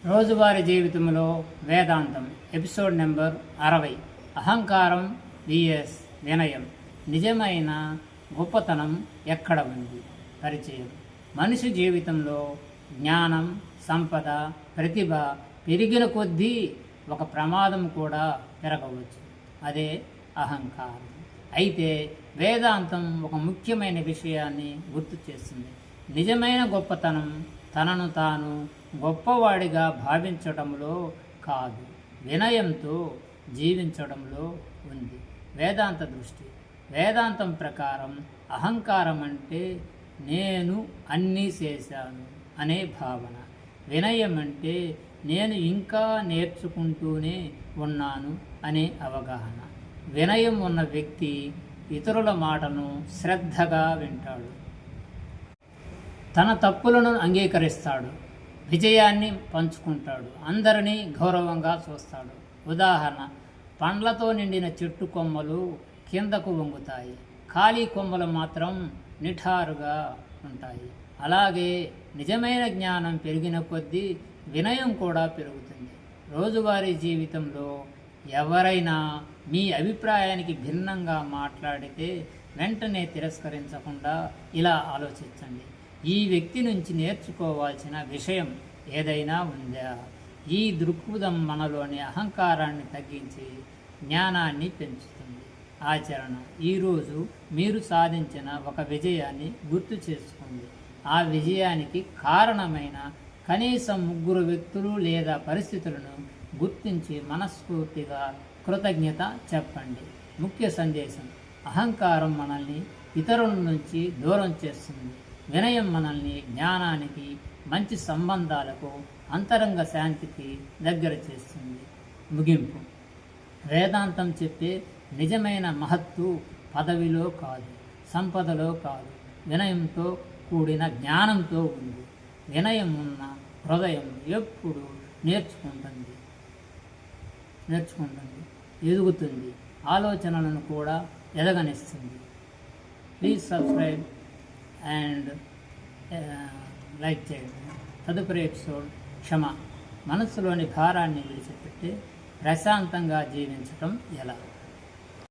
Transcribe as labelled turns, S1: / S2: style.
S1: రోజువారీ జీవితంలో వేదాంతం episode number 60 అహంకారం విఎస్ వినయం. నిజమైన గొప్పతనం ఎక్కడ ఉంది? పరిచయం. మనిషి జీవితంలో జ్ఞానం, సంపద, ప్రతిభ పెరిగిన కొద్దీ ఒక ప్రమాదం కూడా పెరగవచ్చు. అదే అహంకారం. అయితే వేదాంతం ఒక ముఖ్యమైన విషయాన్ని గుర్తు చేస్తుంది. నిజమైన గొప్పతనం తనను తాను గొప్పవాడిగా భావించడంలో కాదు, వినయంతో జీవించడంలో ఉంది. వేదాంత దృష్టి. వేదాంతం ప్రకారం అహంకారం అంటే నేను అన్నీ చేశాను అనే భావన. వినయం అంటే నేను ఇంకా నేర్చుకుంటూనే ఉన్నాను అనే అవగాహన. వినయం ఉన్న వ్యక్తి ఇతరుల మాటను శ్రద్ధగా వింటాడు, తన తప్పులను అంగీకరిస్తాడు, విజయాన్ని పంచుకుంటాడు, అందరినీ గౌరవంగా చూస్తాడు. ఉదాహరణ, పండ్లతో నిండిన చెట్టు కొమ్మలు కిందకు వంగుతాయి, ఖాళీ కొమ్మలు మాత్రం నిఠారుగా ఉంటాయి. అలాగే నిజమైన జ్ఞానం పెరిగిన కొద్దీ వినయం కూడా పెరుగుతుంది. రోజువారీ జీవితంలో ఎవరైనా మీ అభిప్రాయానికి భిన్నంగా మాట్లాడితే వెంటనే తిరస్కరించకుండా ఇలా ఆలోచించండి: ఈ వ్యక్తి నుంచి నేర్చుకోవాల్సిన విషయం ఏదైనా ఉందా? ఈ దృక్పథం మనలోని అహంకారాన్ని తగ్గించి జ్ఞానాన్ని పెంచుతుంది. ఆచరణ. ఈరోజు మీరు సాధించిన ఒక విజయాన్ని గుర్తు చేసుకోండి. ఆ విజయానికి కారణమైన కనీసం 3 వ్యక్తులు లేదా పరిస్థితులను గుర్తించి మనస్ఫూర్తిగా కృతజ్ఞత చెప్పండి. ముఖ్య సందేశం: అహంకారం మనల్ని ఇతరుల నుంచి దూరం చేస్తుంది. వినయం మనల్ని జ్ఞానానికి, మంచి సంబంధాలకు, అంతరంగ శాంతికి దగ్గర చేస్తుంది. ముగింపు. వేదాంతం చెప్పే నిజమైన మహత్తు పదవిలో కాదు, సంపదలో కాదు, వినయంతో కూడిన జ్ఞానంతో ఉంది. వినయం ఉన్న హృదయం ఎప్పుడు నేర్చుకుంటుంది, ఎదుగుతుంది, ఆలోచనలను కూడా ఎదగనిస్తుంది. ప్లీజ్ సబ్స్క్రైబ్ అండ్ లైక్ చేయండి. తదుపరి ఎపిసోడ్ క్షమ. మనస్సులోని భారాన్ని విడిచిపెట్టి ప్రశాంతంగా జీవించటం ఎలా?